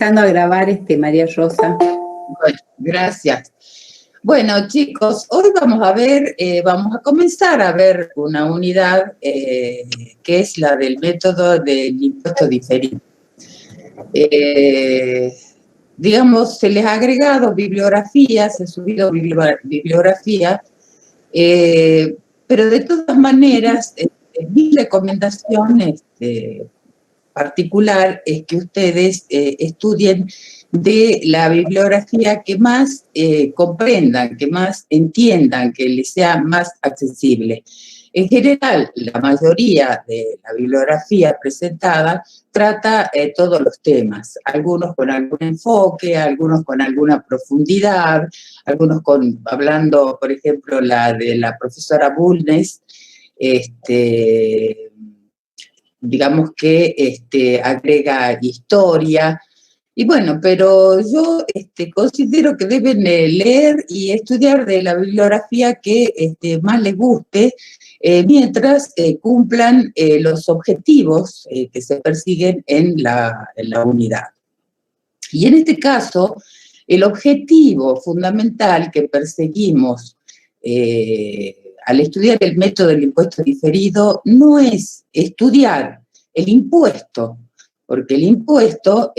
Empezando a grabar, María Rosa. Bueno, gracias. Bueno, chicos, hoy vamos a comenzar a ver una unidad que es la del método del impuesto diferido. Digamos, se les ha agregado bibliografía, se ha subido bibliografía, pero de todas maneras, mi recomendación particular es que ustedes estudien de la bibliografía que más comprendan, que más entiendan, que les sea más accesible. En general, la mayoría de la bibliografía presentada trata todos los temas, algunos con algún enfoque, algunos con alguna profundidad, algunos hablando, por ejemplo, la de la profesora Bulnes, digamos que agrega historia. Y bueno, pero yo considero que deben leer y estudiar de la bibliografía que más les guste, mientras cumplan los objetivos que se persiguen en la unidad. Y en este caso, el objetivo fundamental que perseguimos al estudiar el método del impuesto diferido no es estudiar el impuesto, porque el impuesto,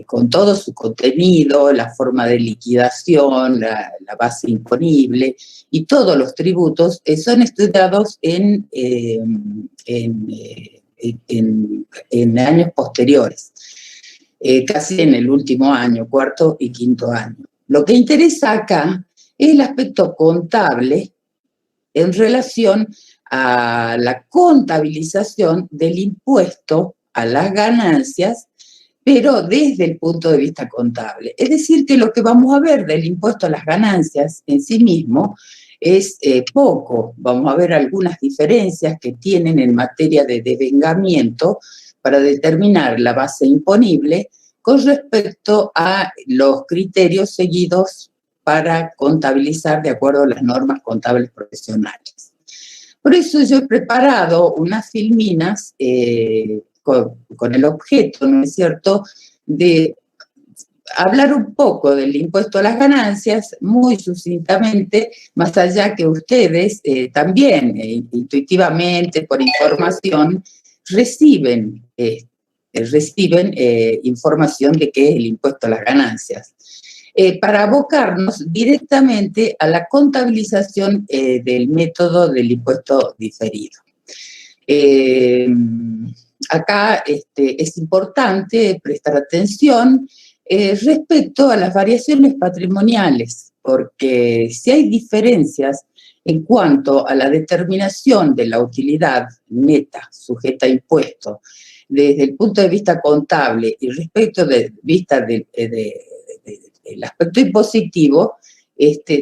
con todo su contenido, la forma de liquidación, la base imponible y todos los tributos son estudiados en años posteriores, casi en el último año, cuarto y quinto año. Lo que interesa acá es el aspecto contable en relación a la contabilización del impuesto a las ganancias, pero desde el punto de vista contable. Es decir, que lo que vamos a ver del impuesto a las ganancias en sí mismo es poco. Vamos a ver algunas diferencias que tienen en materia de devengamiento para determinar la base imponible con respecto a los criterios seguidos para contabilizar de acuerdo a las normas contables profesionales. Por eso yo he preparado unas filminas con el objeto, ¿no es cierto?, de hablar un poco del impuesto a las ganancias, muy sucintamente, más allá que ustedes también, intuitivamente, por información, reciben información de qué es el impuesto a las ganancias. Para abocarnos directamente a la contabilización del método del impuesto diferido. Acá es importante prestar atención respecto a las variaciones patrimoniales, porque si hay diferencias en cuanto a la determinación de la utilidad neta sujeta a impuesto desde el punto de vista contable y respecto del aspecto impositivo,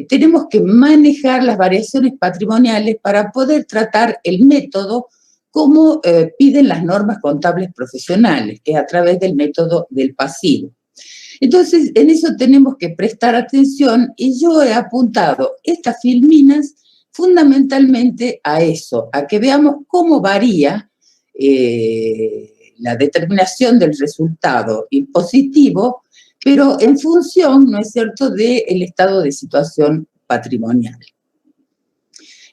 tenemos que manejar las variaciones patrimoniales para poder tratar el método como piden las normas contables profesionales, que es a través del método del pasivo. Entonces, en eso tenemos que prestar atención y yo he apuntado estas filminas fundamentalmente a eso, a que veamos cómo varía la determinación del resultado impositivo, pero en función, ¿no es cierto?, del estado de situación patrimonial.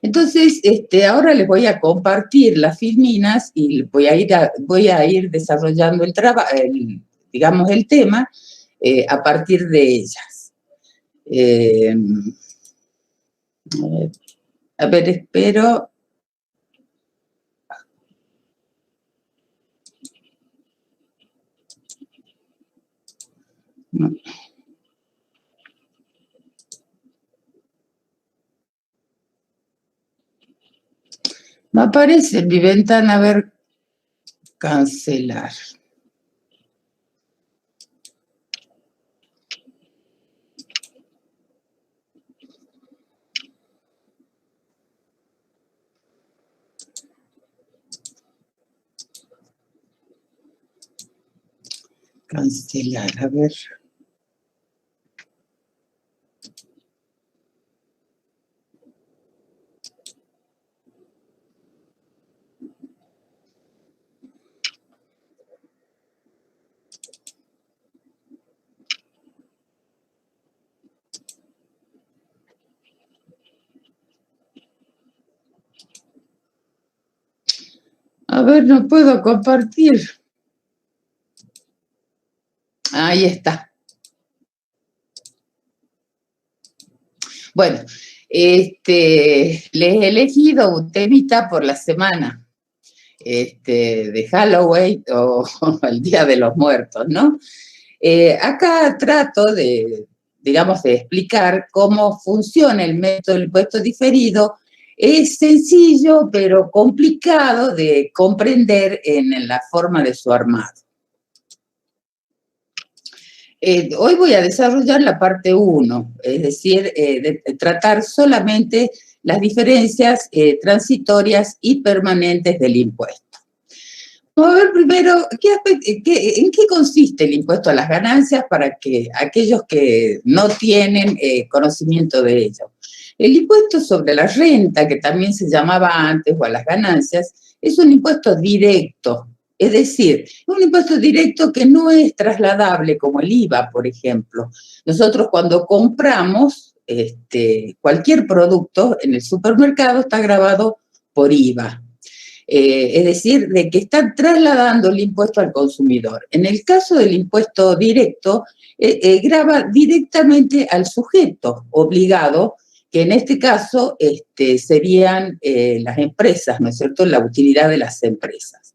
Entonces, ahora les voy a compartir las filminas y voy a ir desarrollando digamos, el tema a partir de ellas. A ver, espero. No. Me aparece en mi ventana, a ver, cancelar. Cancelar, a ver. ver, no puedo compartir. Ahí está. Bueno, les he elegido un temita por la semana de Halloween o el Día de los Muertos, ¿no? Acá trato de, digamos, de explicar cómo funciona el método del impuesto diferido. Es sencillo, pero complicado de comprender en la forma de su armado. Hoy voy a desarrollar la parte 1, es decir, de tratar solamente las diferencias transitorias y permanentes del impuesto. Vamos a ver primero, ¿en qué consiste el impuesto a las ganancias para que aquellos que no tienen conocimiento de ello? El impuesto sobre la renta, que también se llamaba antes, o a las ganancias, es un impuesto directo. Es decir, un impuesto directo que no es trasladable como el IVA, por ejemplo. Nosotros cuando compramos cualquier producto en el supermercado está grabado por IVA. Es decir, de que están trasladando el impuesto al consumidor. En el caso del impuesto directo, grava directamente al sujeto obligado, que en este caso serían las empresas, ¿no es cierto?, la utilidad de las empresas.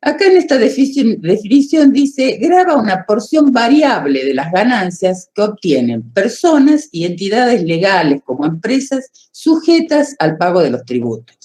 Acá en esta definición dice, grava una porción variable de las ganancias que obtienen personas y entidades legales como empresas sujetas al pago de los tributos.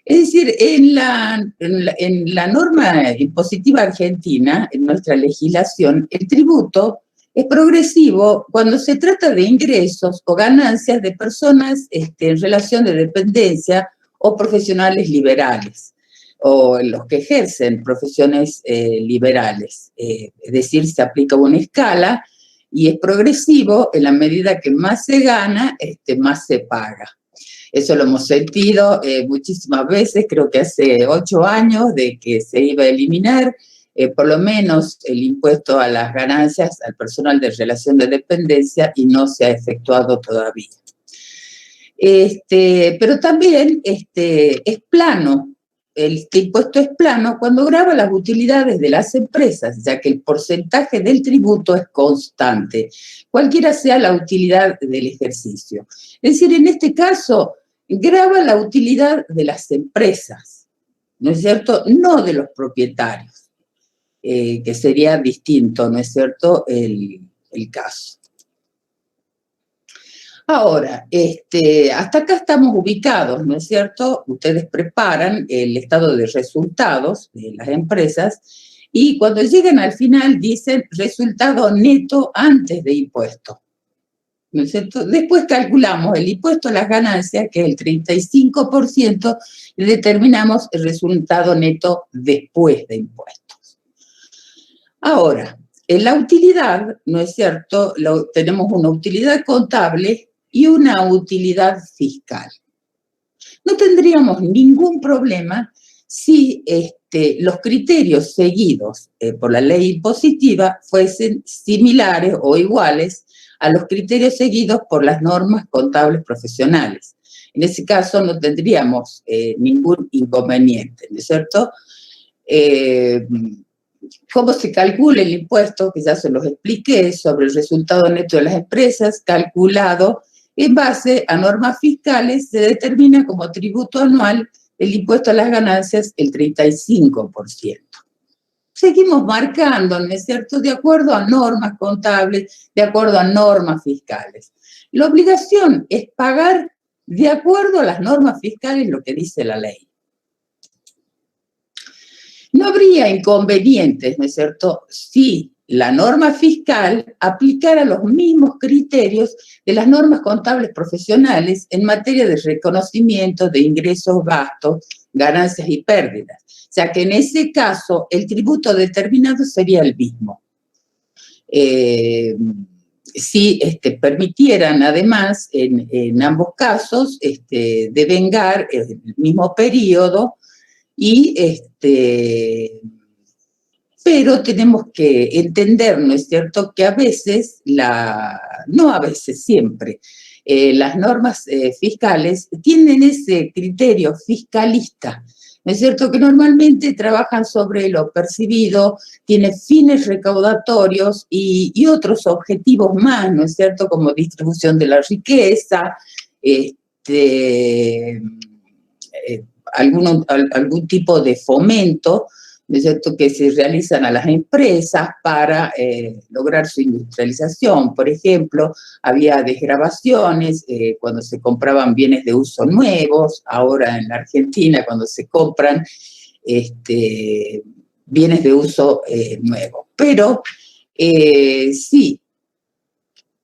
Es decir, en la norma impositiva argentina, en nuestra legislación, el tributo es progresivo cuando se trata de ingresos o ganancias de personas en relación de dependencia o profesionales liberales, o los que ejercen profesiones liberales. Es decir, se aplica una escala y es progresivo en la medida que más se gana, más se paga. Eso lo hemos sentido muchísimas veces, creo que hace 8 años de que se iba a eliminar por lo menos el impuesto a las ganancias al personal de relación de dependencia y no se ha efectuado todavía. Pero también es plano, este impuesto es plano cuando grava las utilidades de las empresas, ya que el porcentaje del tributo es constante, cualquiera sea la utilidad del ejercicio. Es decir, en este caso, grava la utilidad de las empresas, ¿no es cierto? No de los propietarios, que sería distinto, ¿no es cierto?, el caso. Ahora, hasta acá estamos ubicados, ¿no es cierto? Ustedes preparan el estado de resultados de las empresas y cuando llegan al final dicen resultado neto antes de impuesto, ¿no es cierto? Después calculamos el impuesto a las ganancias, que es el 35%, y determinamos el resultado neto después de impuestos. Ahora, en la utilidad, ¿no es cierto? Tenemos una utilidad contable y una utilidad fiscal. No tendríamos ningún problema si los criterios seguidos por la ley impositiva fuesen similares o iguales a los criterios seguidos por las normas contables profesionales. En ese caso no tendríamos ningún inconveniente, ¿no es cierto? ¿Cómo se calcula el impuesto? Que ya se los expliqué, sobre el resultado neto de las empresas, calculado en base a normas fiscales, se determina como tributo anual el impuesto a las ganancias el 35%. Seguimos marcando, ¿no es cierto?, de acuerdo a normas contables, de acuerdo a normas fiscales. La obligación es pagar de acuerdo a las normas fiscales lo que dice la ley. No habría inconvenientes, ¿no es cierto?, si la norma fiscal aplicara los mismos criterios de las normas contables profesionales en materia de reconocimiento de ingresos, gastos, ganancias y pérdidas. O sea que en ese caso el tributo determinado sería el mismo. Si permitieran además en ambos casos devengar el mismo periodo y pero tenemos que entender, ¿no es cierto?, que a veces, no a veces, siempre, las normas fiscales tienen ese criterio fiscalista. ¿no es cierto?, que normalmente trabajan sobre lo percibido, tiene fines recaudatorios y otros objetivos más, ¿no es cierto?, como distribución de la riqueza, algún tipo de fomento, ¿no es cierto?, que se realizan a las empresas para lograr su industrialización. Por ejemplo, había desgravaciones cuando se compraban bienes de uso nuevos, ahora en la Argentina cuando se compran bienes de uso nuevo. Pero si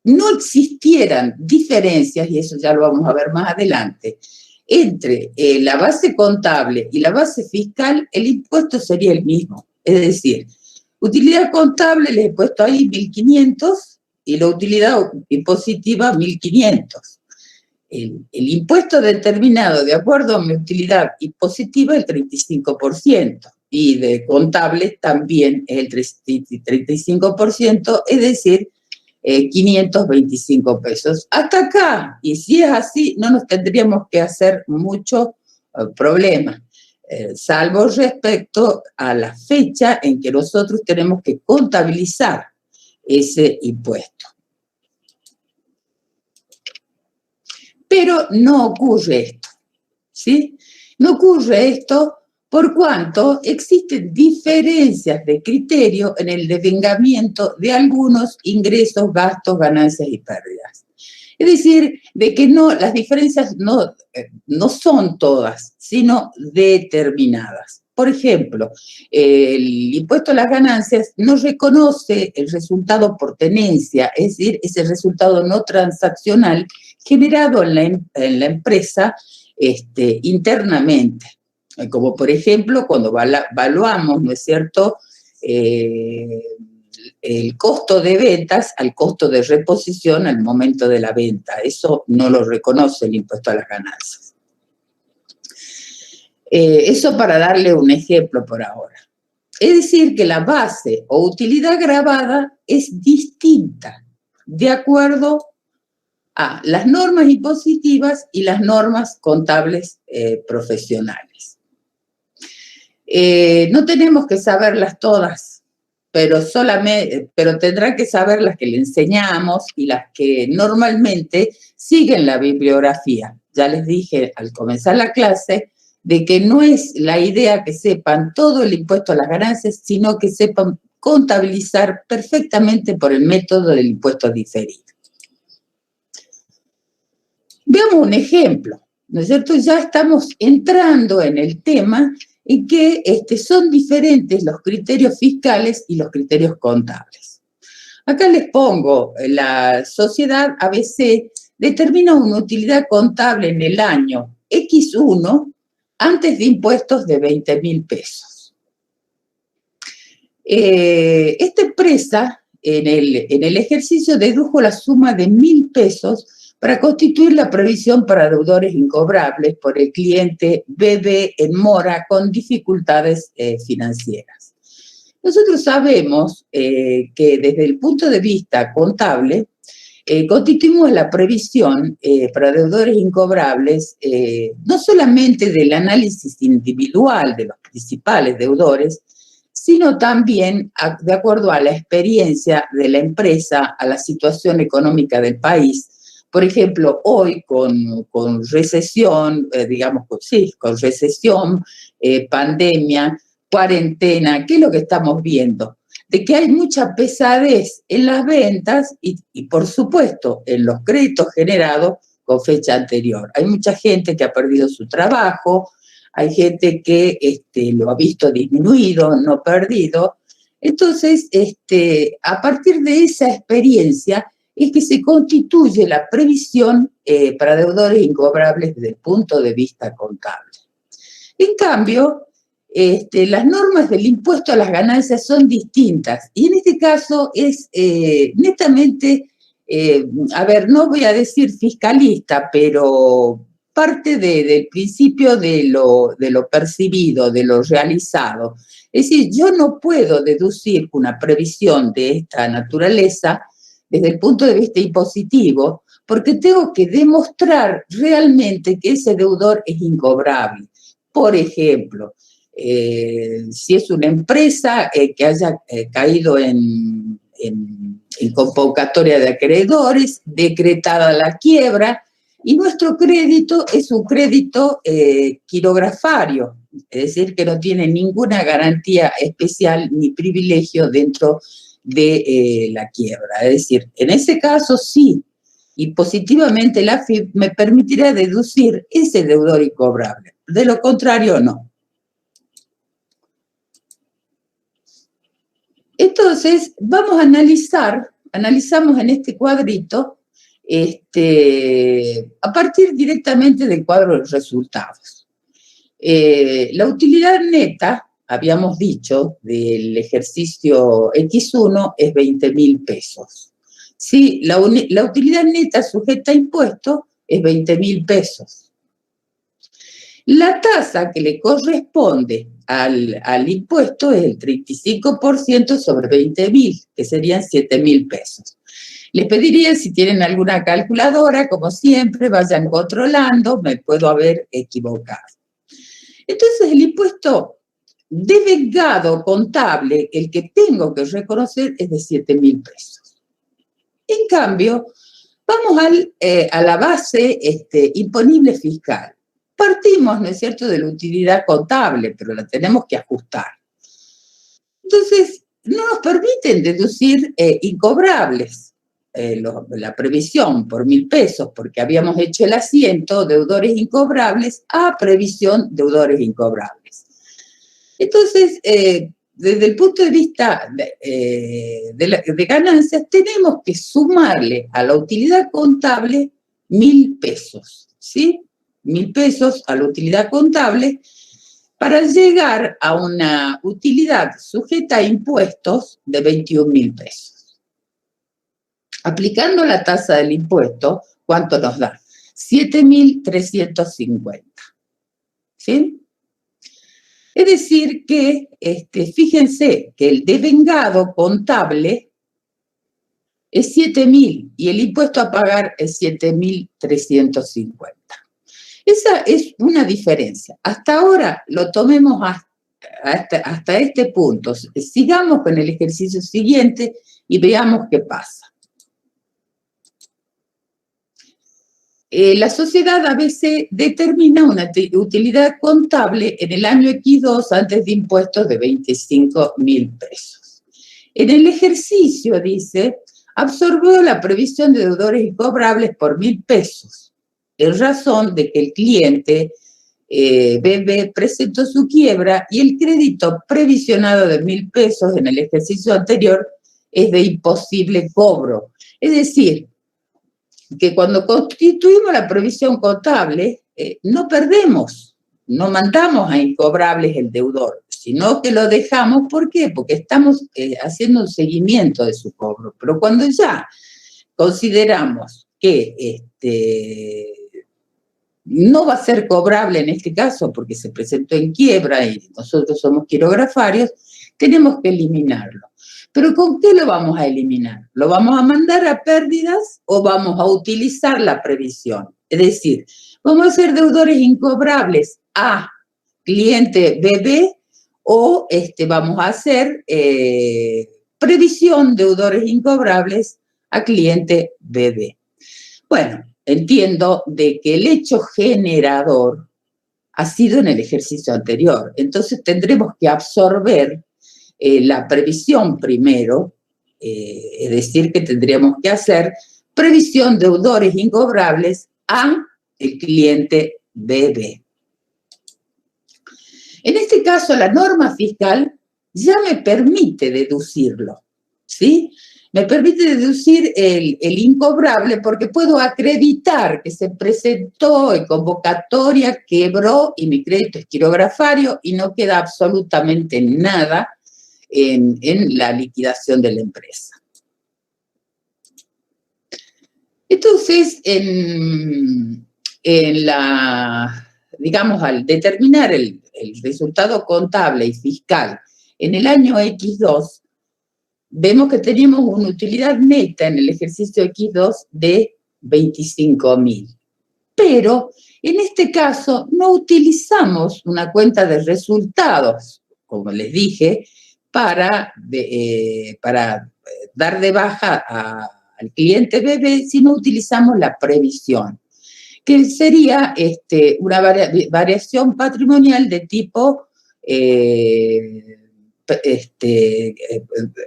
no existieran diferencias, y eso ya lo vamos a ver más adelante, entre la base contable y la base fiscal, el impuesto sería el mismo. Es decir, utilidad contable les he puesto ahí 1.500 y la utilidad impositiva 1.500. El impuesto determinado de acuerdo a mi utilidad impositiva es el 35% y de contable también es el 35%, es decir, 525 pesos. Hasta acá, y si es así, no nos tendríamos que hacer mucho problema, salvo respecto a la fecha en que nosotros tenemos que contabilizar ese impuesto. Pero no ocurre esto, ¿sí? No ocurre esto por cuanto existen diferencias de criterio en el devengamiento de algunos ingresos, gastos, ganancias y pérdidas. Es decir, de que no, las diferencias no son todas, sino determinadas. Por ejemplo, el impuesto a las ganancias no reconoce el resultado por tenencia, es decir, ese resultado no transaccional generado en la empresa internamente. Como por ejemplo, cuando evaluamos, ¿no es cierto?, el costo de ventas al costo de reposición al momento de la venta. Eso no lo reconoce el impuesto a las ganancias. Eso para darle un ejemplo por ahora. Es decir, que la base o utilidad gravada es distinta de acuerdo a las normas impositivas y las normas contables profesionales. No tenemos que saberlas todas, pero tendrán que saber las que le enseñamos y las que normalmente siguen la bibliografía. Ya les dije al comenzar la clase de que no es la idea que sepan todo el impuesto a las ganancias, sino que sepan contabilizar perfectamente por el método del impuesto diferido. Veamos un ejemplo, ¿no es cierto? Ya estamos entrando en el tema en que son diferentes los criterios fiscales y los criterios contables. Acá les pongo, la sociedad ABC determina una utilidad contable en el año X1 antes de impuestos de 20.000 pesos. Esta empresa en el ejercicio dedujo la suma de 1.000 pesos para constituir la previsión para deudores incobrables por el cliente BB en mora con dificultades financieras. Nosotros sabemos que desde el punto de vista contable, constituimos la previsión para deudores incobrables no solamente del análisis individual de los principales deudores, sino también de acuerdo a la experiencia de la empresa, a la situación económica del país. Por ejemplo, hoy con recesión, con recesión, pandemia, cuarentena, ¿qué es lo que estamos viendo? De que hay mucha pesadez en las ventas y por supuesto, en los créditos generados con fecha anterior. Hay mucha gente que ha perdido su trabajo, hay gente que lo ha visto disminuido, no perdido. Entonces, a partir de esa experiencia, es que se constituye la previsión para deudores incobrables desde el punto de vista contable. En cambio, las normas del impuesto a las ganancias son distintas y en este caso es netamente, no voy a decir fiscalista, pero parte del principio de lo percibido, de lo realizado. Es decir, yo no puedo deducir una previsión de esta naturaleza desde el punto de vista impositivo, porque tengo que demostrar realmente que ese deudor es incobrable. Por ejemplo, si es una empresa que haya caído en convocatoria de acreedores, decretada la quiebra, y nuestro crédito es un crédito quirografario, es decir, que no tiene ninguna garantía especial ni privilegio dentro de la quiebra. Es decir, en ese caso sí, y positivamente la AFIP me permitirá deducir ese deudor incobrable. De lo contrario, no. Entonces, vamos a analizamos en este cuadrito, a partir directamente del cuadro de resultados. La utilidad neta, habíamos dicho, del ejercicio X1 es 20.000 pesos. Sí, la utilidad neta sujeta a impuesto es 20.000 pesos. La tasa que le corresponde al impuesto es el 35% sobre 20.000, que serían 7.000 pesos. Les pediría, si tienen alguna calculadora, como siempre, vayan controlando, me puedo haber equivocado. Entonces, el impuesto devengado contable, el que tengo que reconocer, es de 7.000 pesos. En cambio, vamos a la base imponible fiscal. Partimos, ¿no es cierto?, de la utilidad contable, pero la tenemos que ajustar. Entonces, no nos permiten deducir incobrables. La previsión por 1.000 pesos, porque habíamos hecho el asiento deudores incobrables a previsión deudores incobrables. Entonces, desde el punto de vista de ganancias, tenemos que sumarle a la utilidad contable 1.000 pesos, ¿sí? 1.000 pesos a la utilidad contable para llegar a una utilidad sujeta a impuestos de 21.000 pesos. Aplicando la tasa del impuesto, ¿cuánto nos da? 7.350. ¿Sí? Es decir que, fíjense que el devengado contable es 7.000 y el impuesto a pagar es 7.350. Esa es una diferencia. Hasta ahora lo tomemos hasta este punto. Sigamos con el ejercicio siguiente y veamos qué pasa. La sociedad ABC determina una utilidad contable en el año X2 antes de impuestos de 25.000 pesos. En el ejercicio, dice, absorbió la previsión de deudores incobrables por 1.000 pesos, en razón de que el cliente BB presentó su quiebra y el crédito previsionado de 1.000 pesos en el ejercicio anterior es de imposible cobro. Es decir, que cuando constituimos la previsión contable, no perdemos, no mandamos a incobrables el deudor, sino que lo dejamos. ¿Por qué? Porque estamos haciendo un seguimiento de su cobro. Pero cuando ya consideramos que no va a ser cobrable en este caso porque se presentó en quiebra y nosotros somos quirografarios, tenemos que eliminarlo. ¿Pero con qué lo vamos a eliminar? ¿Lo vamos a mandar a pérdidas o vamos a utilizar la previsión? Es decir, vamos a hacer deudores incobrables a cliente BB o vamos a hacer previsión deudores incobrables a cliente BB. Bueno, entiendo de que el hecho generador ha sido en el ejercicio anterior. Entonces tendremos que absorber la previsión primero, es decir, que tendríamos que hacer previsión de deudores incobrables a el cliente BB. En este caso, la norma fiscal ya me permite deducirlo, ¿sí? Me permite deducir el incobrable porque puedo acreditar que se presentó en convocatoria, quebró y mi crédito es quirografario y no queda absolutamente nada en la liquidación de la empresa. Entonces, digamos, al determinar el resultado contable y fiscal en el año X2, vemos que teníamos una utilidad neta en el ejercicio X2 de 25.000. Pero En este caso, no utilizamos una cuenta de resultados, como les dije, para dar de baja al cliente bebé, sino utilizamos la previsión, que sería una variación patrimonial de tipo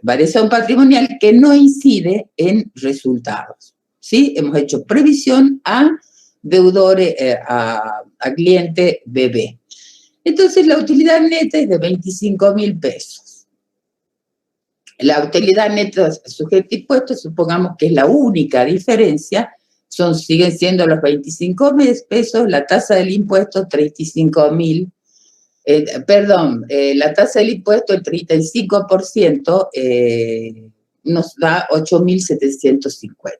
variación patrimonial que no incide en resultados, ¿sí? Hemos hecho previsión a deudores, a cliente bebé. Entonces, la utilidad neta es de 25.000 pesos. La utilidad neta sujeta a impuestos, supongamos que es la única diferencia, siguen siendo los 25.000 pesos, la tasa del impuesto 35.000. La tasa del impuesto, el 35%, nos da 8.750.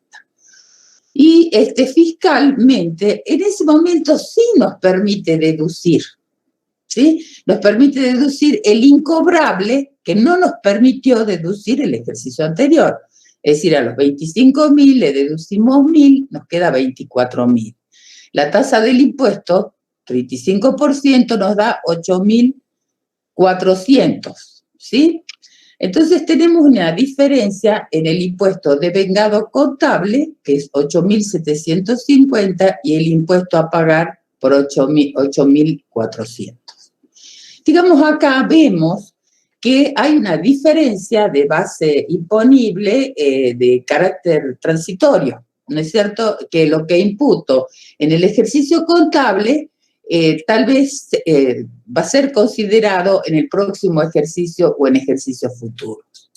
Y fiscalmente, en ese momento sí nos permite deducir, ¿sí? Nos permite deducir el incobrable que no nos permitió deducir el ejercicio anterior. Es decir, a los 25.000 le deducimos 1.000, nos queda 24.000. La tasa del impuesto, 35%, nos da 8.400, ¿sí? Entonces tenemos una diferencia en el impuesto de vengado contable, que es 8.750, y el impuesto a pagar por 8.400. Digamos, acá vemos que hay una diferencia de base imponible de carácter transitorio, ¿no es cierto? Que lo que imputo en el ejercicio contable tal vez va a ser considerado en el próximo ejercicio o en ejercicios futuros.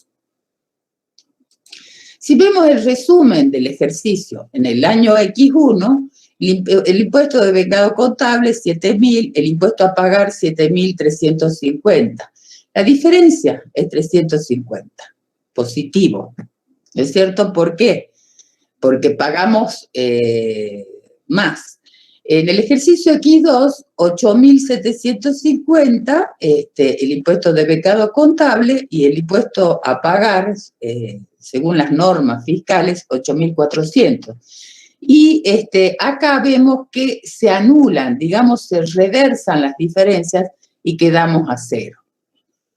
Si vemos el resumen del ejercicio en el año X1, el impuesto de vengado contable 7.000, el impuesto a pagar 7.350. La diferencia es 350, positivo, ¿no es cierto? ¿Por qué? Porque pagamos más. En el ejercicio X2, 8.750, el impuesto de vengado contable, y el impuesto a pagar, según las normas fiscales, 8.400. Y acá vemos que se anulan, digamos, se reversan las diferencias y quedamos a cero.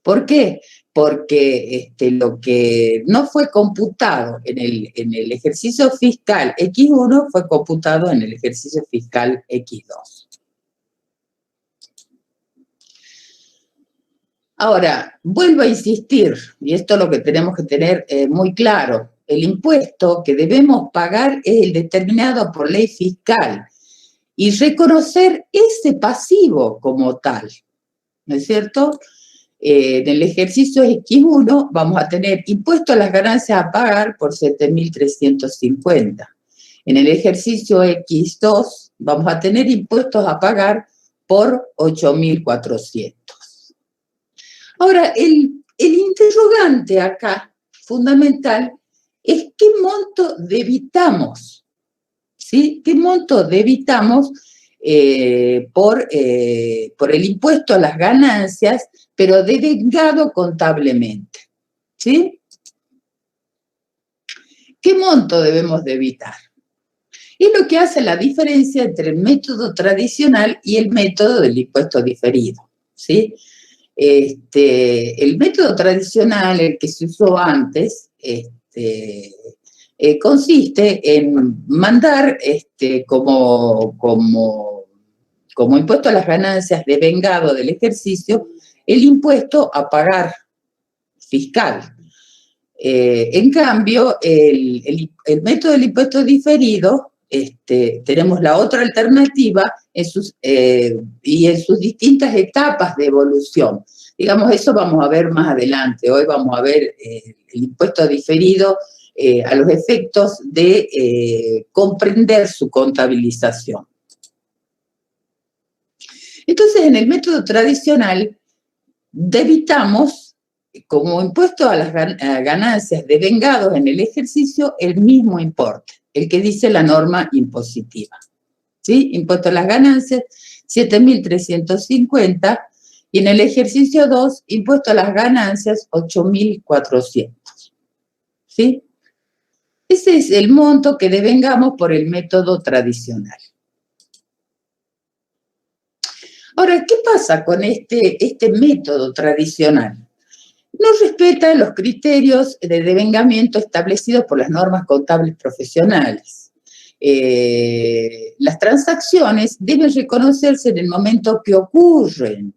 ¿Por qué? Porque lo que no fue computado en el ejercicio fiscal X1 fue computado en el ejercicio fiscal X2. Ahora, vuelvo a insistir, y esto es lo que tenemos que tener muy claro, el impuesto que debemos pagar es el determinado por ley fiscal y reconocer ese pasivo como tal, ¿no es cierto? En el ejercicio X1 vamos a tener impuesto a las ganancias a pagar por 7.350. En el ejercicio X2 vamos a tener impuestos a pagar por 8.400. Ahora, el interrogante acá, fundamental, es qué monto debitamos, ¿sí? ¿Qué monto debitamos por el impuesto a las ganancias, pero devengado contablemente, ¿sí? ¿Qué monto debemos debitar? Es lo que hace la diferencia entre el método tradicional y el método del impuesto diferido, ¿sí? El método tradicional, el que se usó antes, consiste en mandar como impuesto a las ganancias devengado del ejercicio el impuesto a pagar fiscal. En cambio, el método del impuesto diferido, tenemos la otra alternativa y en sus distintas etapas de evolución. Digamos, eso vamos a ver más adelante. Hoy vamos a ver el impuesto diferido a los efectos de comprender su contabilización. Entonces, en el método tradicional, debitamos como impuesto a las ganancias devengados en el ejercicio el mismo importe, el que dice la norma impositiva. ¿Sí? Impuesto a las ganancias, 7.350, y en el ejercicio 2, impuesto a las ganancias, 8.400. ¿Sí? Ese es el monto que devengamos por el método tradicional. Ahora, ¿qué pasa con este método tradicional? No respeta los criterios de devengamiento establecidos por las normas contables profesionales. Las transacciones deben reconocerse en el momento que ocurren,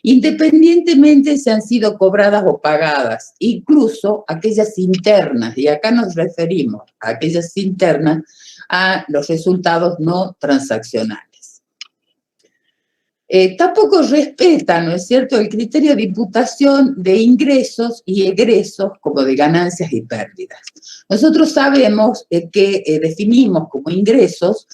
independientemente si han sido cobradas o pagadas, incluso aquellas internas, y acá nos referimos a aquellas internas a los resultados no transaccionales. Tampoco respeta, ¿no es cierto?, el criterio de imputación de ingresos y egresos como de ganancias y pérdidas. Nosotros sabemos que definimos como ingresos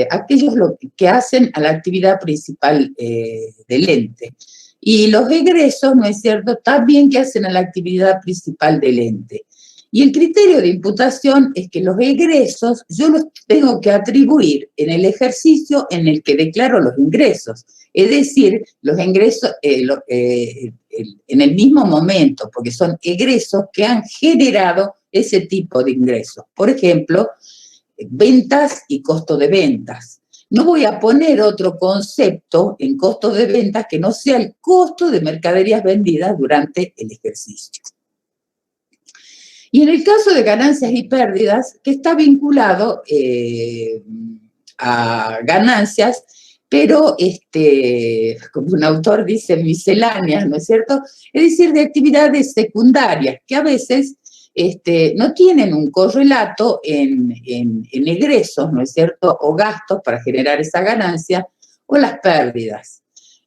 aquellos que hacen a la actividad principal del ente. Y los egresos, ¿no es cierto?, también que hacen a la actividad principal del ente. Y el criterio de imputación es que los egresos yo los tengo que atribuir en el ejercicio en el que declaro los ingresos. Es decir, los ingresos en el mismo momento, porque son egresos que han generado ese tipo de ingresos. Por ejemplo, ventas y costo de ventas. No voy a poner otro concepto en costo de ventas que no sea el costo de mercaderías vendidas durante el ejercicio. Y en el caso de ganancias y pérdidas, que está vinculado a ganancias, pero como un autor dice, misceláneas, ¿no es cierto? Es decir, de actividades secundarias, que a veces no tienen un correlato en egresos, ¿no es cierto? O gastos para generar esa ganancia, o las pérdidas.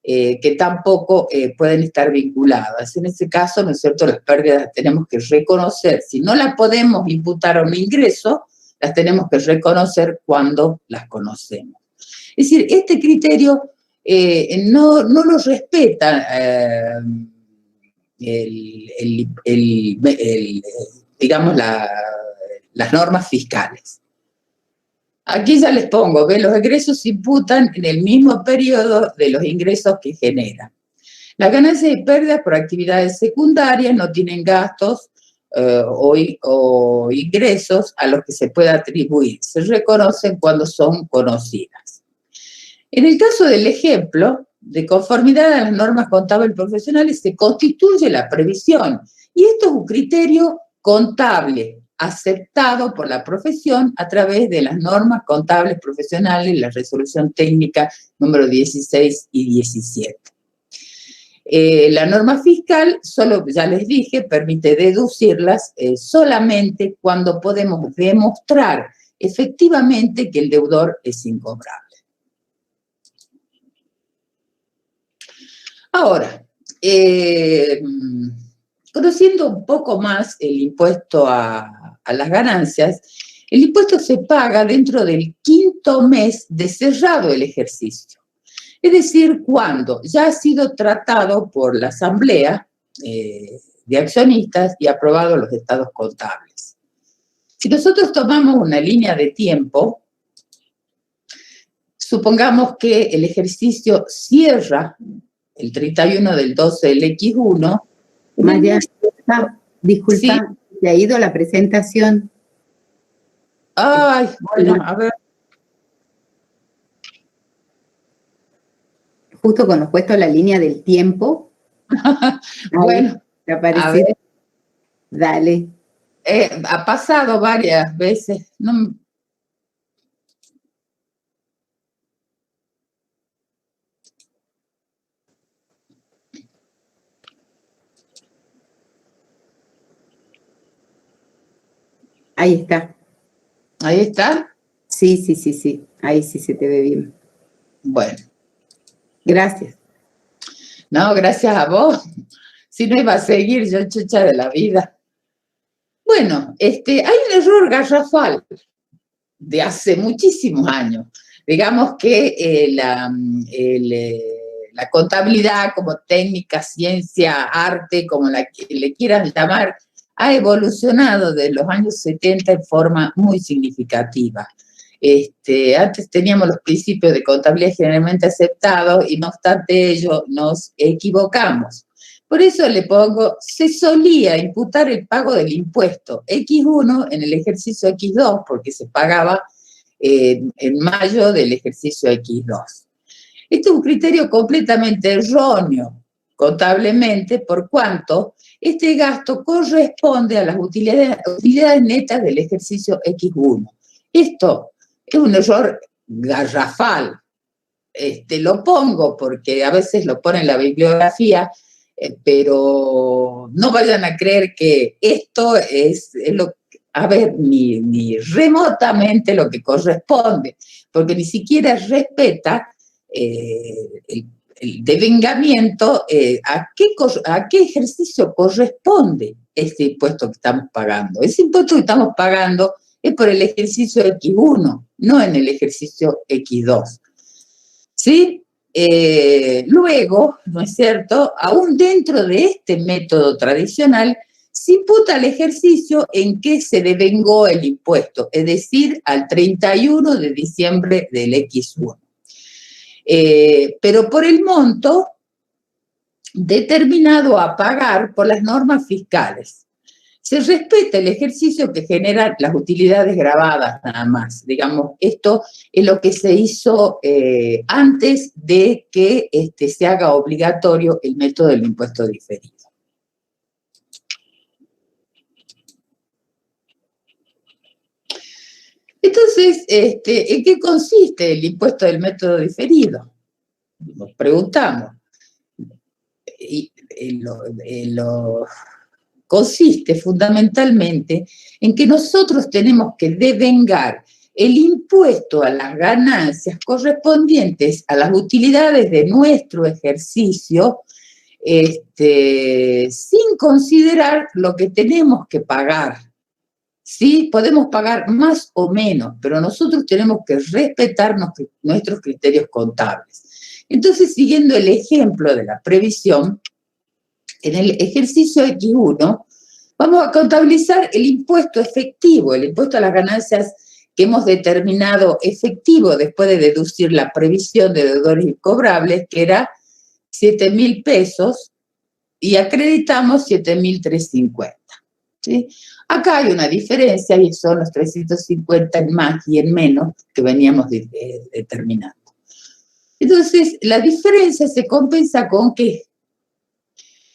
Que tampoco pueden estar vinculadas. En ese caso, ¿no es cierto?, las pérdidas las tenemos que reconocer. Si no las podemos imputar a un ingreso, las tenemos que reconocer cuando las conocemos. Es decir, este criterio no lo respeta digamos, las normas fiscales. Aquí ya les pongo que los egresos se imputan en el mismo periodo de los ingresos que generan. Las ganancias y pérdidas por actividades secundarias no tienen gastos o ingresos a los que se pueda atribuir. Se reconocen cuando son conocidas. En el caso del ejemplo, de conformidad a las normas contables profesionales, se constituye la previsión. Y esto es un criterio contable aceptado por la profesión a través de las normas contables profesionales, la resolución técnica número 16 y 17. La norma fiscal, solo ya les dije, permite deducirlas solamente cuando podemos demostrar efectivamente que el deudor es incobrable. Ahora, conociendo un poco más el impuesto a las ganancias, el impuesto se paga dentro del 5º mes de cerrado el ejercicio. Es decir, cuando ya ha sido tratado por la asamblea de accionistas y aprobado los estados contables. Si nosotros tomamos una línea de tiempo, supongamos que el ejercicio cierra el 31 del 12 del X1. María, disculpa, Sí. ¿te ha ido la presentación? Ay, bueno, a ver. Justo cuando has puesto la línea del tiempo. Bueno, ¿te apareció? Dale. Ha pasado varias veces. No, Ahí está. ¿ahí está? Sí. Ahí sí se te ve bien. Bueno. Gracias. No, gracias a vos. Si no iba a seguir yo chucha de la vida. Bueno, hay un error garrafal de hace muchísimos años. Digamos que la contabilidad como técnica, ciencia, arte, como le quieran llamar, ha evolucionado de los años 70 en forma muy significativa. Antes teníamos los principios de contabilidad generalmente aceptados y no obstante ello nos equivocamos. Por eso le pongo, se solía imputar el pago del impuesto X1 en el ejercicio X2 porque se pagaba en mayo del ejercicio X2. Este es un criterio completamente erróneo contablemente, por cuanto este gasto corresponde a las utilidades netas del ejercicio X1. Esto es un error garrafal. Lo pongo porque a veces lo pone en la bibliografía, pero no vayan a creer que esto es lo, a ver, ni remotamente lo que corresponde, porque ni siquiera respeta el devengamiento, a qué ejercicio corresponde este impuesto que estamos pagando. Ese impuesto que estamos pagando es por el ejercicio X1, no en el ejercicio X2. ¿Sí? Luego, ¿no es cierto?, aún dentro de este método tradicional, se imputa el ejercicio en que se devengó el impuesto, es decir, al 31 de diciembre del X1. Pero por el monto determinado a pagar por las normas fiscales. Se respeta el ejercicio que genera las utilidades grabadas nada más. Digamos, esto es lo que se hizo antes de que se haga obligatorio el método del impuesto diferido. Entonces, ¿en qué consiste el impuesto del método diferido? Nos preguntamos. Consiste fundamentalmente en que nosotros tenemos que devengar el impuesto a las ganancias correspondientes a las utilidades de nuestro ejercicio, sin considerar lo que tenemos que pagar. ¿Sí? Podemos pagar más o menos, pero nosotros tenemos que respetar nuestros criterios contables. Entonces, siguiendo el ejemplo de la previsión, en el ejercicio X1 vamos a contabilizar el impuesto efectivo, el impuesto a las ganancias que hemos determinado efectivo después de deducir la previsión de deudores incobrables, que era 7.000 pesos, y acreditamos 7.350. ¿Sí? Acá hay una diferencia y son los 350 en más y en menos que veníamos determinando. Entonces, la diferencia se compensa con ¿qué?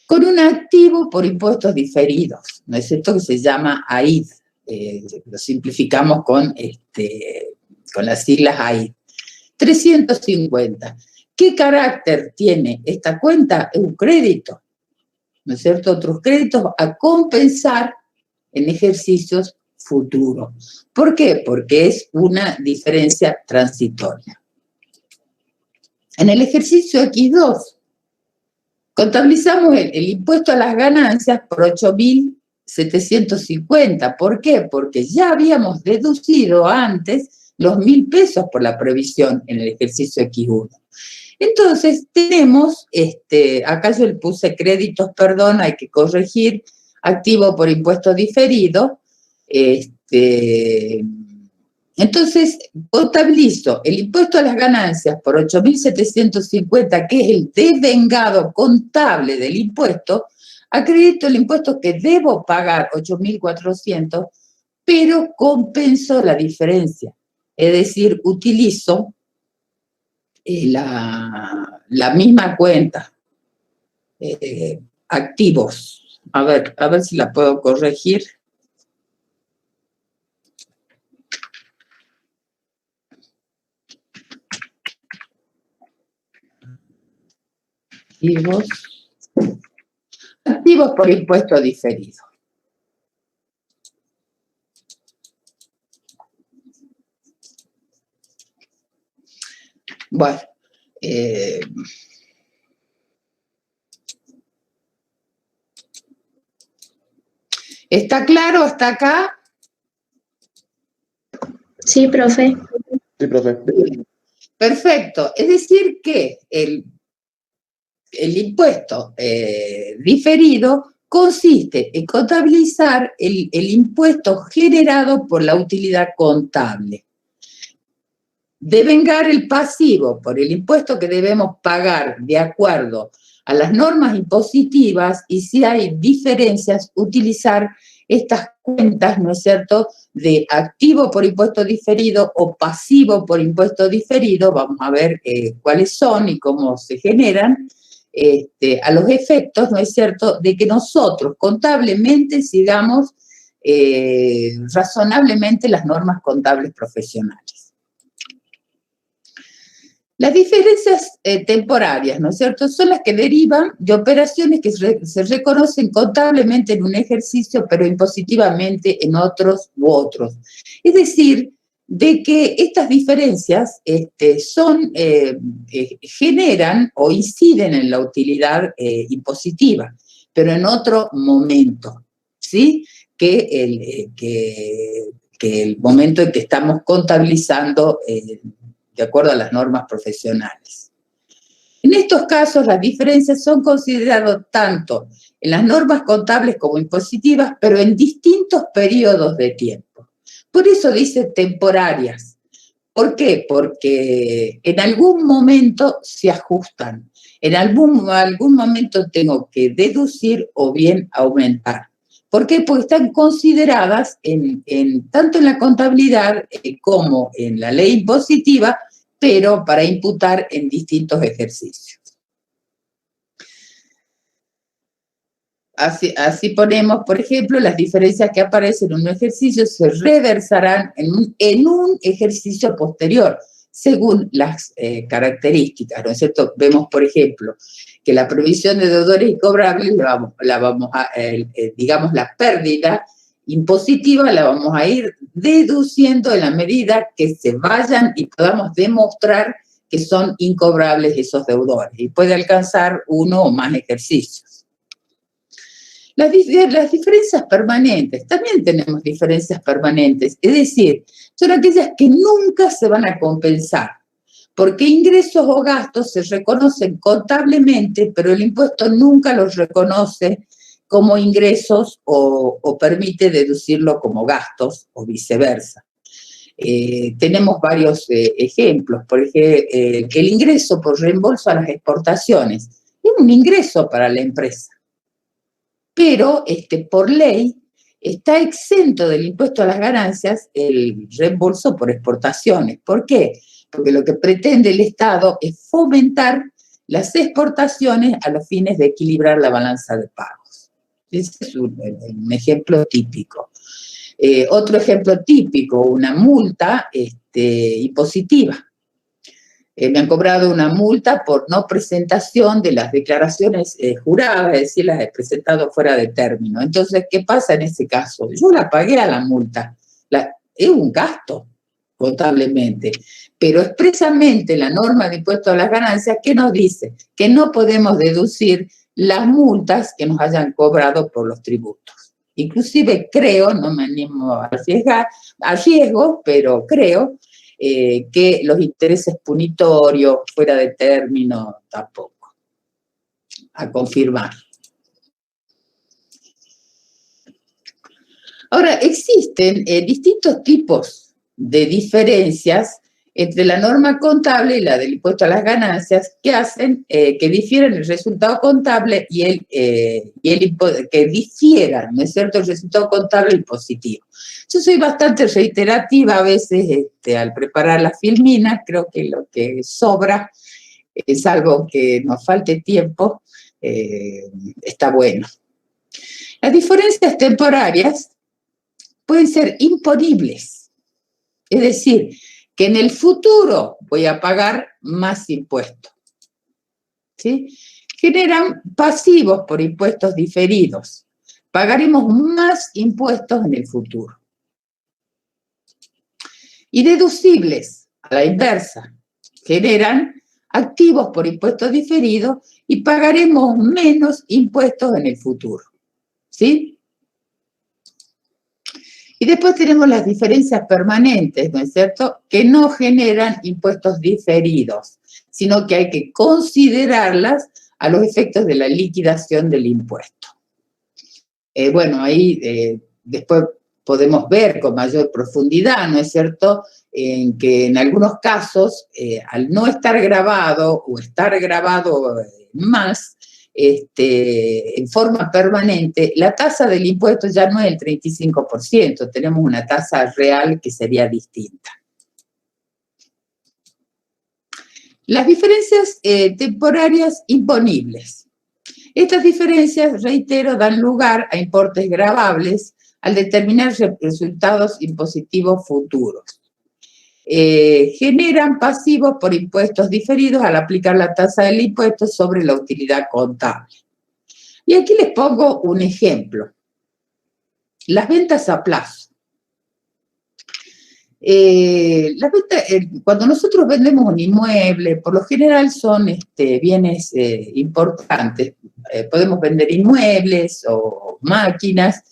Con un activo por impuestos diferidos, ¿no es cierto? Que se llama AID. Lo simplificamos con las siglas AID. 350. ¿Qué carácter tiene esta cuenta? Es un crédito, ¿no es cierto? Otros créditos a compensar en ejercicios futuros. ¿Por qué? Porque es una diferencia transitoria. En el ejercicio X2, contabilizamos el impuesto a las ganancias por 8.750. ¿Por qué? Porque ya habíamos deducido antes los 1.000 pesos por la previsión en el ejercicio X1. Entonces, tenemos, acá yo le puse créditos, perdón, hay que corregir, activo por impuesto diferido. Entonces, contabilizo el impuesto a las ganancias por 8.750, que es el devengado contable del impuesto, acredito el impuesto que debo pagar, 8.400, pero compenso la diferencia. Es decir, utilizo la misma cuenta, activos. A ver si la puedo corregir. Activos por impuesto diferido. Bueno, ¿está claro hasta acá? Sí, profe. Sí, profe. Perfecto. Es decir que el impuesto diferido consiste en contabilizar el impuesto generado por la utilidad contable. Devengar el pasivo por el impuesto que debemos pagar de acuerdo a las normas impositivas y si hay diferencias, utilizar estas cuentas, ¿no es cierto?, de activo por impuesto diferido o pasivo por impuesto diferido, vamos a ver cuáles son y cómo se generan, a los efectos, ¿no es cierto?, de que nosotros contablemente sigamos razonablemente las normas contables profesionales. Las diferencias temporarias, ¿no es cierto?, son las que derivan de operaciones que se reconocen contablemente en un ejercicio, pero impositivamente en otros u otros. Es decir, de que estas diferencias generan o inciden en la utilidad impositiva, pero en otro momento, ¿sí?, que el momento en que estamos contabilizando de acuerdo a las normas profesionales. En estos casos, las diferencias son consideradas tanto en las normas contables como impositivas, pero en distintos periodos de tiempo. Por eso dice temporarias. ¿Por qué? Porque en algún momento se ajustan. En algún momento tengo que deducir o bien aumentar. ¿Por qué? Porque están consideradas tanto en la contabilidad como en la ley impositiva, pero para imputar en distintos ejercicios. Así ponemos, por ejemplo, las diferencias que aparecen en un ejercicio se reversarán en un ejercicio posterior, según las características, ¿no es cierto? Vemos, por ejemplo, que la provisión de deudores incobrables, digamos, la pérdida impositiva la vamos a ir deduciendo en la medida que se vayan y podamos demostrar que son incobrables esos deudores, y puede alcanzar uno o más ejercicios. Las diferencias permanentes, también tenemos diferencias permanentes, es decir, son aquellas que nunca se van a compensar, porque ingresos o gastos se reconocen contablemente, pero el impuesto nunca los reconoce como ingresos o permite deducirlo como gastos o viceversa. Tenemos varios ejemplos, por ejemplo, el ingreso por reembolso a las exportaciones es un ingreso para la empresa, pero por ley está exento del impuesto a las ganancias el reembolso por exportaciones. ¿Por qué? Porque lo que pretende el Estado es fomentar las exportaciones a los fines de equilibrar la balanza de pagos. Ese es un ejemplo típico. Otro ejemplo típico, una multa impositiva. Me han cobrado una multa por no presentación de las declaraciones juradas, es decir, las he presentado fuera de término. Entonces, ¿qué pasa en ese caso? Yo la pagué a la multa. Es un gasto, contablemente. Pero expresamente la norma de impuesto a las ganancias, ¿qué nos dice? Que no podemos deducir las multas que nos hayan cobrado por los tributos. Inclusive creo, no me animo a arriesgo, pero creo que los intereses punitorios fuera de término tampoco. A confirmar. Ahora, existen distintos tipos de diferencias entre la norma contable y la del impuesto a las ganancias que hacen que difieran el resultado contable que difieran, ¿no es cierto?, el resultado contable impositivo. Yo soy bastante reiterativa a veces al preparar las filminas, creo que lo que sobra, salvo que nos falte tiempo, está bueno. Las diferencias temporarias pueden ser imponibles, es decir, que en el futuro voy a pagar más impuestos, ¿sí? Generan pasivos por impuestos diferidos. Pagaremos más impuestos en el futuro. Y deducibles, a la inversa, generan activos por impuestos diferidos y pagaremos menos impuestos en el futuro, ¿sí? Y después tenemos las diferencias permanentes, ¿no es cierto?, que no generan impuestos diferidos, sino que hay que considerarlas a los efectos de la liquidación del impuesto. Bueno, ahí después podemos ver con mayor profundidad, ¿no es cierto?, en que en algunos casos, al no estar grabado o estar grabado más, en forma permanente, la tasa del impuesto ya no es el 35%, tenemos una tasa real que sería distinta. Las diferencias temporarias imponibles. Estas diferencias, reitero, dan lugar a importes gravables al determinar resultados impositivos futuros. Generan pasivos por impuestos diferidos al aplicar la tasa del impuesto sobre la utilidad contable. Y aquí les pongo un ejemplo. Las ventas a plazo. Cuando nosotros vendemos un inmueble, por lo general son bienes importantes. Podemos vender inmuebles o máquinas,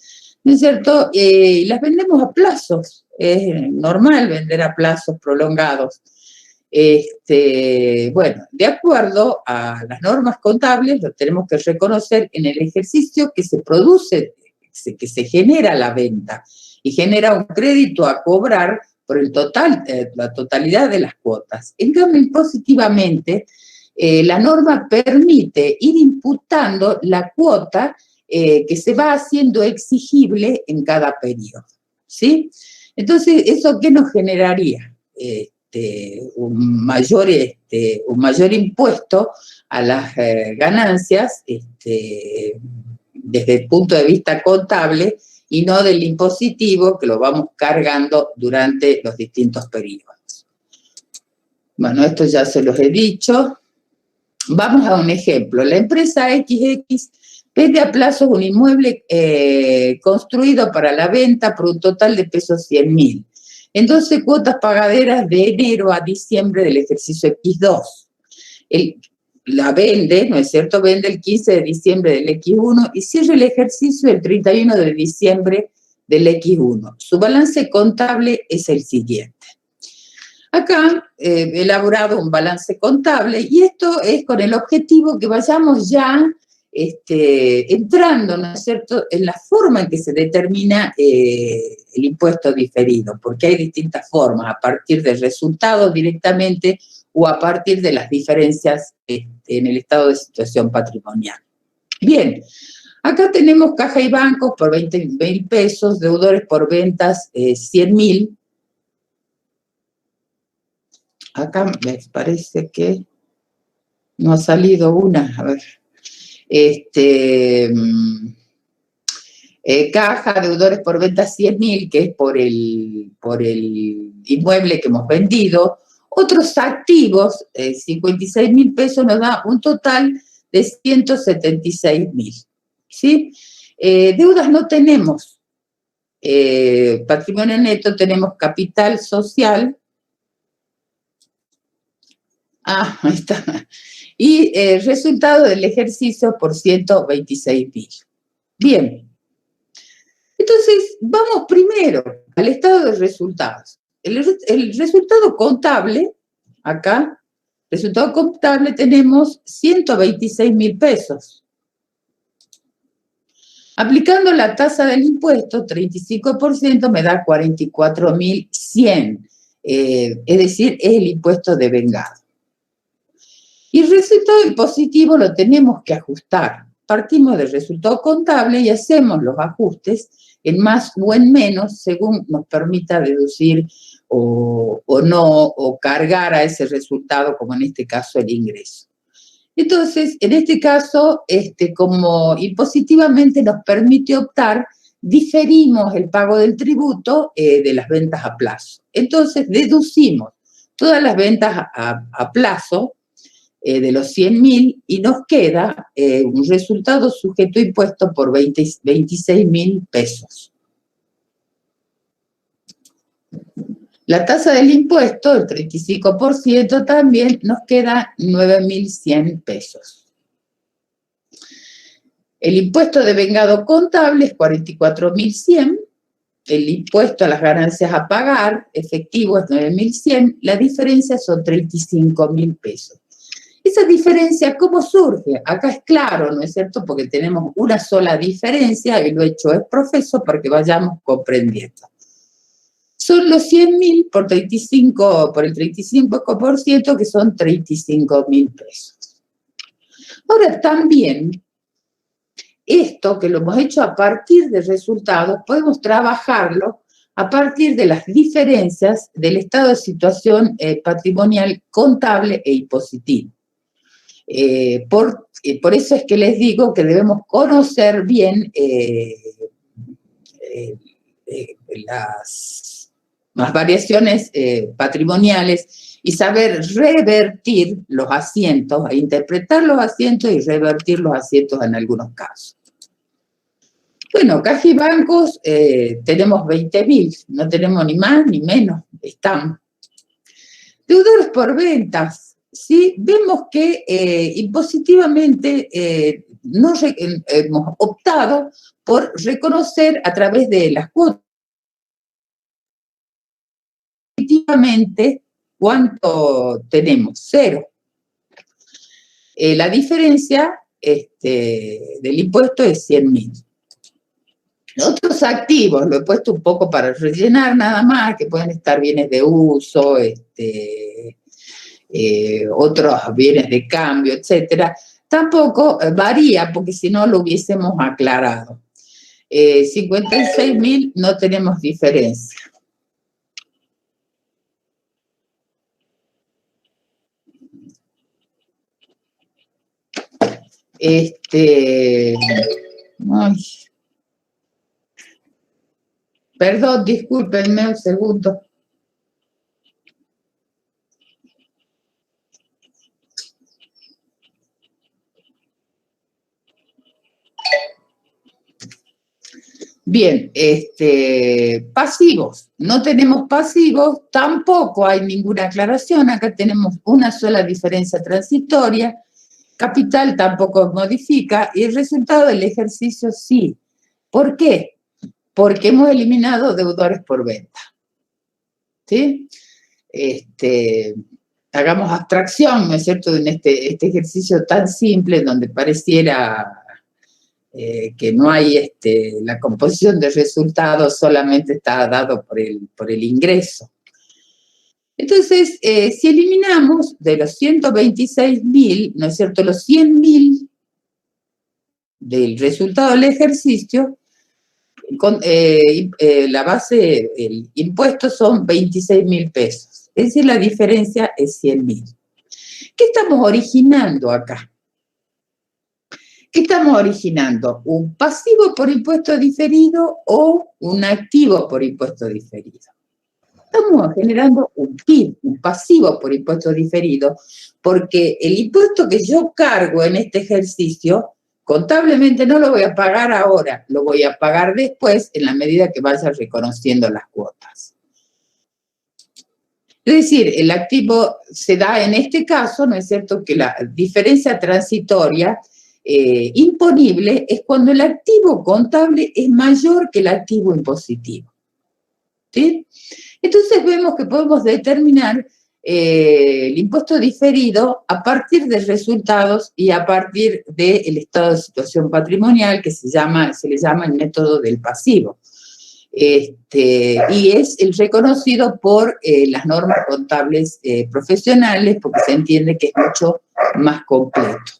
¿no es cierto? Y las vendemos a plazos. Es normal vender a plazos prolongados. Bueno, de acuerdo a las normas contables, lo tenemos que reconocer en el ejercicio que se produce, que se genera la venta y genera un crédito a cobrar por la totalidad de las cuotas. En cambio, impositivamente, la norma permite ir imputando la cuota que se va haciendo exigible en cada periodo, ¿sí? Entonces, ¿eso qué nos generaría? Un mayor impuesto a las ganancias desde el punto de vista contable y no del impositivo que lo vamos cargando durante los distintos periodos. Bueno, esto ya se los he dicho. Vamos a un ejemplo. La empresa XX vende a plazos un inmueble construido para la venta por un total de pesos 100.000. En 12 cuotas pagaderas de enero a diciembre del ejercicio X2. La vende, ¿no es cierto? Vende el 15 de diciembre del X1 y cierra el ejercicio el 31 de diciembre del X1. Su balance contable es el siguiente. Acá he elaborado un balance contable y esto es con el objetivo que vayamos ya entrando, ¿no es cierto?, en la forma en que se determina el impuesto diferido, porque hay distintas formas, a partir del resultado directamente o a partir de las diferencias en el estado de situación patrimonial. Bien, acá tenemos caja y bancos por 20.000 pesos, deudores por ventas 100.000. Acá me parece que no ha salido una, a ver. Caja, deudores por ventas 100.000, que es por el inmueble que hemos vendido. Otros activos, 56.000 pesos, nos da un total de 176.000. ¿Sí? Deudas no tenemos. Patrimonio neto tenemos capital social. Ah, ahí está. Y el resultado del ejercicio por 126.000. Bien. Entonces, vamos primero al estado de resultados. El resultado contable, acá, resultado contable tenemos 126.000 pesos. Aplicando la tasa del impuesto, 35%, me da 44.100. Es decir, es el impuesto de vengado. Y el resultado positivo lo tenemos que ajustar. Partimos del resultado contable y hacemos los ajustes en más o en menos, según nos permita deducir o no, o cargar a ese resultado, como en este caso el ingreso. Entonces, en este caso, como impositivamente nos permite optar, diferimos el pago del tributo de las ventas a plazo. Entonces, deducimos todas las ventas a plazo de los 100.000 y nos queda un resultado sujeto a impuesto por 26.000 pesos. La tasa del impuesto, el 35%, también nos queda 9.100 pesos. El impuesto de vengado contable es 44.100. El impuesto a las ganancias a pagar, efectivo, es 9.100. La diferencia son 35.000 pesos. Esa diferencia, ¿cómo surge? Acá es claro, ¿no es cierto? Porque tenemos una sola diferencia y lo he hecho es profeso para que vayamos comprendiendo. Son los 100.000 por el 35%, que son 35.000 pesos. Ahora, también, esto que lo hemos hecho a partir de resultados, podemos trabajarlo a partir de las diferencias del estado de situación patrimonial contable e impositivo. Por eso es que les digo que debemos conocer bien las variaciones patrimoniales y saber revertir los asientos, e interpretar los asientos y revertir los asientos en algunos casos. Bueno, caja y bancos tenemos 20.000, no tenemos ni más ni menos, están. Deudores por ventas, ¿sí? Vemos que impositivamente hemos optado por reconocer a través de las cuotas cuánto tenemos, 0. La diferencia del impuesto es 100.000. Otros activos, lo he puesto un poco para rellenar nada más, que pueden estar bienes de uso, otros bienes de cambio, etcétera. Tampoco varía, porque si no lo hubiésemos aclarado. 56.000 no tenemos diferencia. Ay. Perdón, discúlpenme un segundo. Bien, pasivos. No tenemos pasivos, tampoco hay ninguna aclaración. Acá tenemos una sola diferencia transitoria. Capital tampoco modifica y el resultado del ejercicio sí. ¿Por qué? Porque hemos eliminado deudores por venta. ¿Sí? Hagamos abstracción, ¿no es cierto?, en este ejercicio tan simple donde pareciera que no hay la composición de resultados, solamente está dado por el ingreso. Entonces, si eliminamos de los 126.000, ¿no es cierto?, los 100.000 del resultado del ejercicio, la base, el impuesto son 26.000 pesos. Es decir, la diferencia es 100.000. ¿Qué estamos originando acá? ¿Qué estamos originando? ¿Un pasivo por impuesto diferido o un activo por impuesto diferido? Estamos generando un PIB, un pasivo por impuesto diferido, porque el impuesto que yo cargo en este ejercicio, contablemente no lo voy a pagar ahora, lo voy a pagar después en la medida que vaya reconociendo las cuotas. Es decir, el activo se da en este caso, ¿no es cierto?, que la diferencia transitoria imponible es cuando el activo contable es mayor que el activo impositivo. ¿Sí? Entonces vemos que podemos determinar el impuesto diferido a partir de resultados y a partir del estado de situación patrimonial que se le llama el método del pasivo. Y es el reconocido por las normas contables profesionales porque se entiende que es mucho más completo.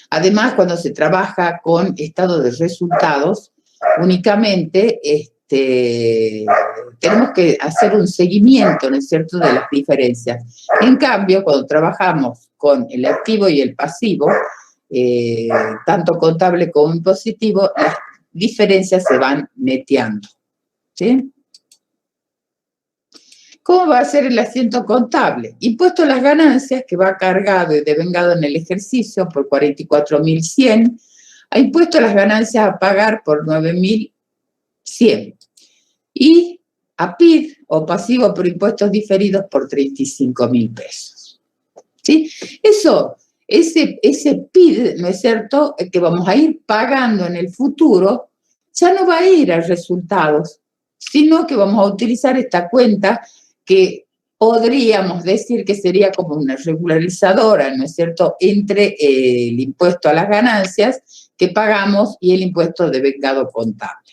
Además, cuando se trabaja con estado de resultados, únicamente tenemos que hacer un seguimiento, ¿no es cierto?, de las diferencias. En cambio, cuando trabajamos con el activo y el pasivo, tanto contable como impositivo, las diferencias se van neteando. ¿Sí? ¿Cómo va a ser el asiento contable? Impuesto a las ganancias, que va cargado y devengado en el ejercicio por 44.100, a impuesto a las ganancias a pagar por 9.100. Y a PID, o pasivo por impuestos diferidos, por 35.000 pesos. ¿Sí? Ese PID, ¿no es cierto?, que vamos a ir pagando en el futuro, ya no va a ir a resultados, sino que vamos a utilizar esta cuenta que podríamos decir que sería como una regularizadora, ¿no es cierto?, entre el impuesto a las ganancias que pagamos y el impuesto de vengado contable.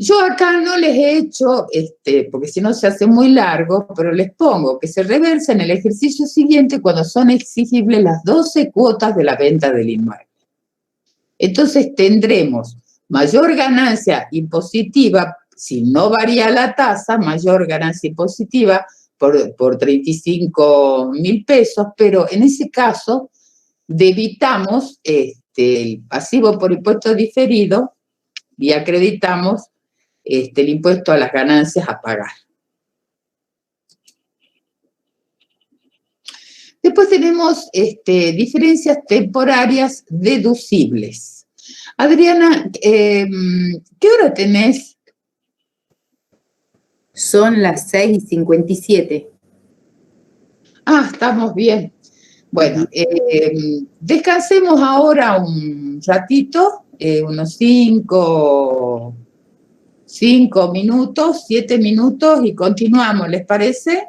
Yo acá no les he hecho, porque si no se hace muy largo, pero les pongo que se reversa en el ejercicio siguiente cuando son exigibles las 12 cuotas de la venta del inmueble. Entonces tendremos mayor ganancia impositiva, si no varía la tasa, mayor ganancia impositiva por 35.000 pesos, pero en ese caso debitamos el pasivo por impuesto diferido y acreditamos el impuesto a las ganancias a pagar. Después tenemos diferencias temporarias deducibles. Adriana, ¿qué hora tenés? Son las 6:57. Ah, estamos bien. Bueno, descansemos ahora un ratito, unos 5 minutos, 7 minutos y continuamos, ¿les parece?